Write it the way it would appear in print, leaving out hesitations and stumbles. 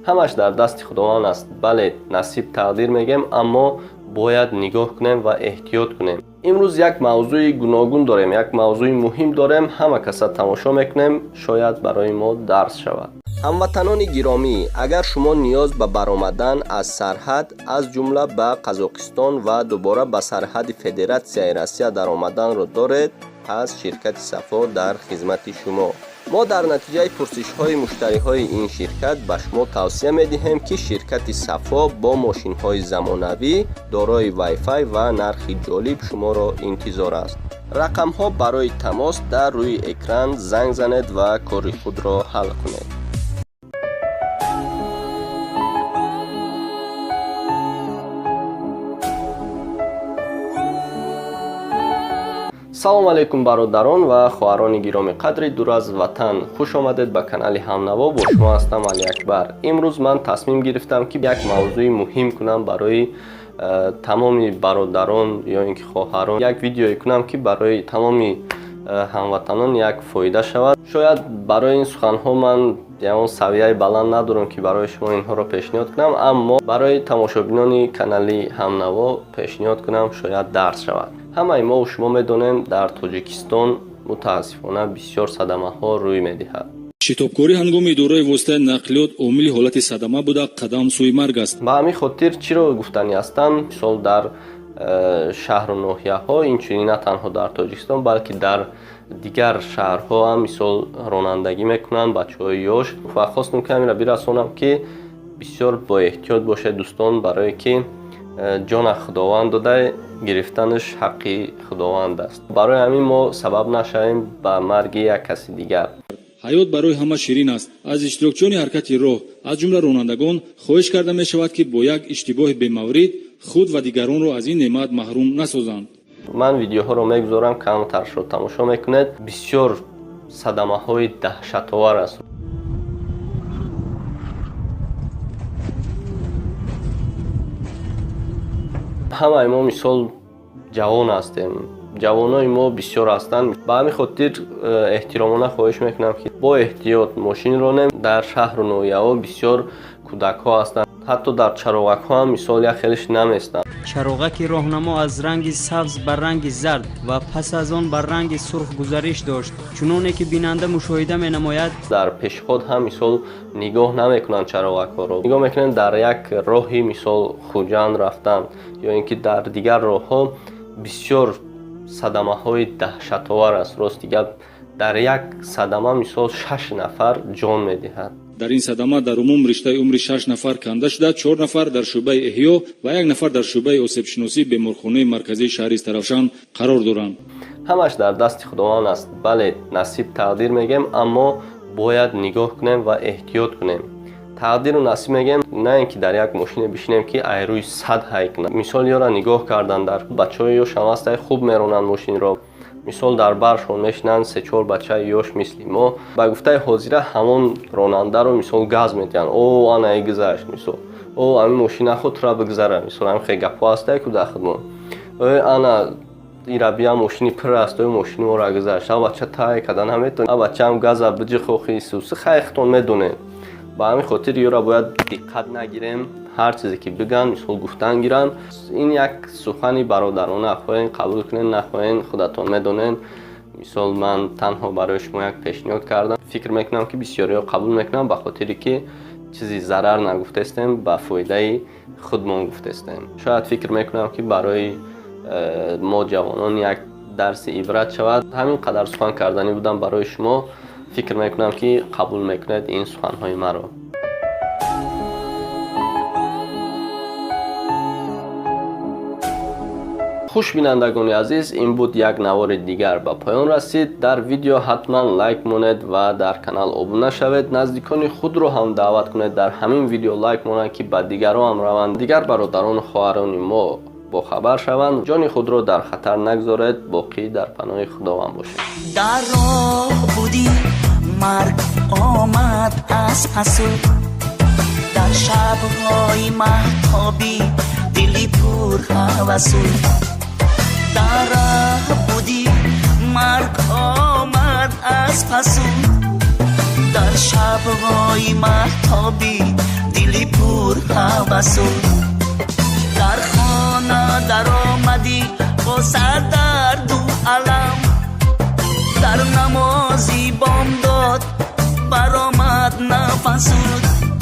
همش در دست خداوند است. بله نصیب تقدیر میگیم، اما باید نگاه کنیم و احتیاط کنیم. امروز یک موضوع گوناگون داریم، یک موضوع مهم داریم، همه کسا تماشا میکنیم، شاید برای ما درس شود. هموطنان گرامی، اگر شما نیاز به برآمدن از سرحد از جمله به قزاقستان و دوباره به سرحد فدراسیای روسیه در آمدن را دارید، پس شرکت صفا در خدمت شما. ما در نتیجه پرسش های مشتری های این شرکت به شما توصیه می دهیم که شرکت صفا با ماشین های زمانوی دارای وای فای و نرخ جالب شما را انتظار است. رقم ها برای تماس در روی اکران زنگ زنید و کار خود را حل کنید. سلام علیکم برادران و خواهران گرامی قدر دور از وطن، خوش آمدید به کانال همنوا. با شما هستم علی اکبر. امروز من تصمیم گرفتم که یک موضوع مهم کنم برای تمام برادران یا اینکه خواهران، یک ویدیو کنم که برای تمام هموطنان یک فایده شود. شاید برای این سخن ها من اون سویه بلند ندارم که برای شما اینها را پیشنهاد کنم، اما برای تماشابینان کانال همنوا پیشنهاد کنم شاید درس شود. همه ما و شما میدونیم در تاجیکستان متاسفانه بسیار صدمه ها روی میدهد. شتابکاری هنگام اداره واسطه نقلیات عامل حالت صدمه بوده قدم سوی مرگ است. به همین خاطر چرا گفتنی هستم، مثال در شهر و ناحیه ها، اینچنین نه تنها در تاجیکستان بلکه در دیگر شهرها هم مثال رانندگی میکنن بچهای یاش و خواستم که همین را برسانم که بسیار با احتیاط باشه دوستان، برای که جان خداوند داده، گرفتنش حق خداوند است. برای همین ما سبب نشویم به مرگ یک کسی دیگر. حیات برای همه شیرین است. از اشتراکچیان حرکت راه از جمله رانندگان خواهش کرده می شود که با یک اشتباه بی‌مورد خود و دیگران را از این نعمت محروم نسازند. من ویدیوها رو میگذارم، کمترش رو تماشا میکنید. بسیار صدمه های دهشت‌آور است. همه ما مثال جوان هستیم، جوانای ما بسیار هستند. به همین خاطر احترامانه خواهش میکنم که با احتیاط ماشین رانیم. در شهر و ناحیه ها بسیار کودک ها هستند، حتی در چراغک ها هم مثال یک خیلیش نمیستند. چراغک راهنما از رنگ سبز بر رنگ زرد و پس از آن بر رنگ سرخ گذارش داشت، چنانه که بیننده مشاهده می نماید. در پیشخود هم مثال نگاه نمیکنند چراغک ها رو، نگاه میکنند در یک راهی مثال خوجند رفتن یا اینکه در دیگر راه ها. بسیار صدمه های دهشت‌آور است. راست گپ، در یک صدمه مثال 6 نفر جان میدهد. در این صدمه در عموم رشته عمر 6 نفر کنده شده، 4 نفر در شعبه احیا و 1 نفر در شعبه آسیب شناسی بیمارخانه مرکزی شهر استرافشان قرار دارند. همش در دست خداوند است. بله نصیب تقدیر میگیم، اما باید نگاه کنیم و احتیاط کنیم. تقدیر و نصیب میگیم نه اینکه در یک ماشین بشینیم که ای روی 100 هایک نه. مثال یارا نگاه کردن در بچهای یا شماسته خوب میرونن ماشین را، مثال در برشون میشنن 3-4 بچه یاش مثل ما با گفته حاضره همون راننده رو مثال گاز میدن، او انا ای گذشت، مثال او همین ماشین خود را بگذره، مثال هم خیلی گپ واسطه که در خدمت انا ایرا بیا ماشینی پر است و ماشین رو را گذشت، بچه تای کردن همیتون بچه هم گاز بجی خوخی سوس خیختون میدونه. با همین خاطر یورا باید دقت نگیریم، هر چیزی که بگن مثال گفتن گیرن. این یک سخنی برادرانه، نخواهین قبول کنین نخواهین خودتون میدونین. مثال من تنها برای شما یک پیشنهاد کردم، فکر میکنم که بسیاری ها قبول میکنم، به خاطری که چیزی ضرر نگفته استیم، به فایده خودمون گفته استیم. شاید فکر میکنم که برای ما جوانان یک درس عبرت شود. همین قدر سخن کردنی بودم برای شما. فکر میکنم که قبول میکنید این سخنهای مرا. خوش بینندگان عزیز، این بود یک نوار دیگر به پایان رسید. در ویدیو حتما لایک مونید و در کانال ابونه شوید. نزدیکان خود رو هم دعوت کنید در همین ویدیو لایک مونند که به دیگران هم روند. دیگر برادران و خواهران ما با خبر شوند. جان خود را در خطر نگذارید، باقی در پناه خداوند باشید. در راه بودی مرگ آمد از پسو، در شب‌های مهتابی دلی پر هوسو. در راه بودی مرگ آمد از پسو، در شب‌های مهتابی نفسود. در خانه در آمدی با سر درد و علم، در نمازی بامداد برآمد نفسود.